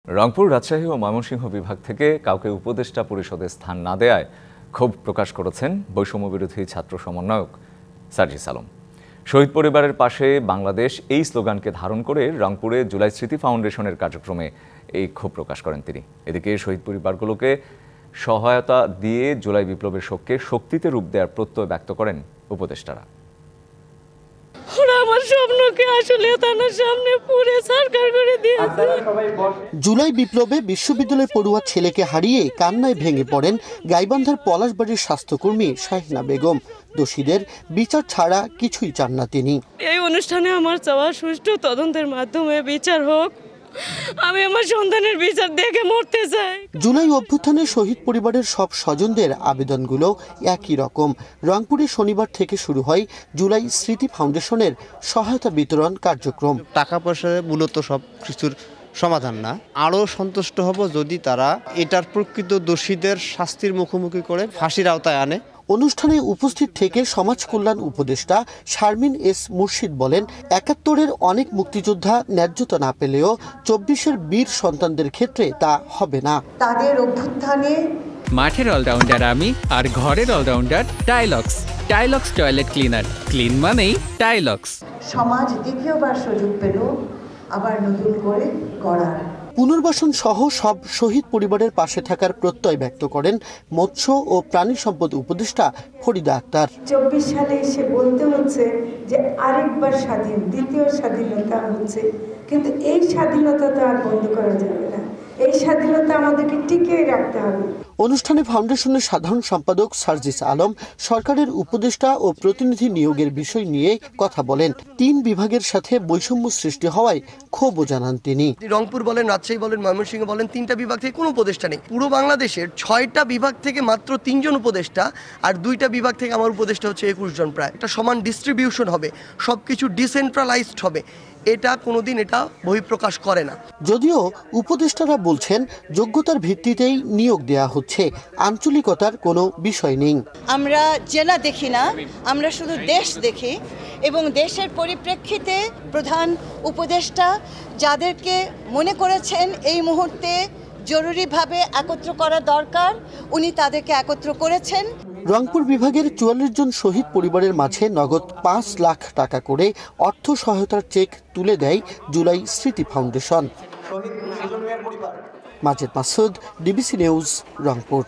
রংপুর, রাজশাহী ও ময়মনসিংহ বিভাগ থেকে কাউকে উপদেষ্টা পরিষদে স্থান না দেয়ায় ক্ষোভ প্রকাশ করেছেন বৈষম্যবিরোধী ছাত্র সমন্বয়ক সার্জিস আলম। শহীদ পরিবারের পাশে বাংলাদেশ এই স্লোগানকে ধারণ করে রংপুরে জুলাই স্মৃতি ফাউন্ডেশনের কার্যক্রমে এই ক্ষোভ প্রকাশ করেন তিনি। এদিকে শহীদ পরিবারগুলোকে সহায়তা দিয়ে জুলাই বিপ্লবের শোককে শক্তিতে রূপ দেওয়ার প্রত্যয় ব্যক্ত করেন উপদেষ্টারা। জুলাই বিপ্লবে বিশ্ববিদ্যালয় পড়ুয়া ছেলেকে হারিয়ে কান্নায় ভেঙে পড়েন গাইবান্ধার পলাশবাড়ির স্বাস্থ্যকর্মী শাহিনা বেগম। দোষীদের বিচার ছাড়া কিছুই চান না তিনি। এই অনুষ্ঠানে আমার চাওয়া সুষ্ঠু তদন্তের মাধ্যমে বিচার হোক। আমি আমার সন্তানের বিচার দেখে মরতে চাই। জুলাই অভ্যুত্থানে শহীদ পরিবারের সব স্বজনদের আবেদনগুলো একই রকম। রংপুরে শনিবার থেকে শুরু হয় জুলাই স্মৃতি ফাউন্ডেশনের সহায়তা বিতরণ কার্যক্রম। টাকা পয়সা মূলত সব কিছুর সমাধান না, আরও সন্তুষ্ট হব যদি তারা এটার প্রকৃত দোষীদের শাস্তির মুখোমুখি করে ফাঁসির আওতায় আনে। অনুষ্ঠানে উপস্থিত থেকে সমাজ কল্যাণ উপদেষ্টা শারমিন এস মুর্শিদ বলেন, ৭১-এর অনেক মুক্তিযোদ্ধা ন্যায্যতা না পেলেও ২৪-এর বীর সন্তানদের ক্ষেত্রে তা হবে না। তাদের অভ্যুত্থানে মাঠের অলরাউন্ডার আমি, আর ঘরের all rounder Tylox. Tylox toilet cleaner, clean মানেই টাইলক্স। সমাজ দ্বিতীয়বার সুযোগ পেল আবার নতুন করে গড়ার। পুনর্বাসন সহ সব শহীদ পরিবারের পাশে থাকার প্রত্যয় ব্যক্ত করেন মৎস্য ও প্রাণী সম্পদ উপদেষ্টা ফরিদা আক্তার। ২৪ সালে এসে বলতে হচ্ছে যে আরেকবার স্বাধীন, দ্বিতীয় স্বাধীনতা হচ্ছে, কিন্তু এই স্বাধীনতা তো আর বন্ধ করা যাবে না। এই স্বাধীনতা আমাদেরকে টিকিয়ে রাখতে হবে। অনুষ্ঠানে ফাউন্ডেশনের সাধারণ সম্পাদক সার্জিস আলম সরকারের উপদেষ্টা ও প্রতিনিধি নিয়োগের বিষয় নিয়ে কথা বলেন। ৩ বিভাগের সাথে বৈষম্য সৃষ্টি হওয়ায় ক্ষোভও জানান তিনি। রংপুর বলেন, রাজশাহী বলেন, ময়মনসিংহ বলেন, 3টা বিভাগ থেকে কোনো উপদেষ্টা নেই। পুরো বাংলাদেশের 6টা বিভাগ থেকে মাত্র 3 জন উপদেষ্টা, আর 2টা বিভাগ থেকে আমার উপদেষ্টা হচ্ছে 21 জন। প্রায় একটা সমান ডিস্ট্রিবিউশন হবে, সবকিছু ডিসেন্ট্রালাইজড হবে। এটা কোনোদিন এটা বহিঃপ্রকাশ করে না। যদিও উপদেষ্টারা বলছেন যোগ্যতার ভিত্তিতেই নিয়োগ দেয়া হচ্ছে, আঞ্চলিকতার কোনো বিষয় নেই। আমরা জেলা দেখি না, আমরা শুধু দেশ দেখি, এবং দেশের পরিপ্রেক্ষিতে প্রধান উপদেষ্টা যাদেরকে মনে করেছেন এই মুহূর্তে জরুরিভাবে একত্র করা দরকার, উনি তাদেরকে একত্র করেছেন। রংপুর বিভাগের ৪৪ জন শহীদ পরিবারের মাঝে নগদ ৫ লাখ টাকা করে অর্থ সহায়তার চেক তুলে দেয় জুলাই স্মৃতি foundation. Majed Masud, DBC news, Rangpur.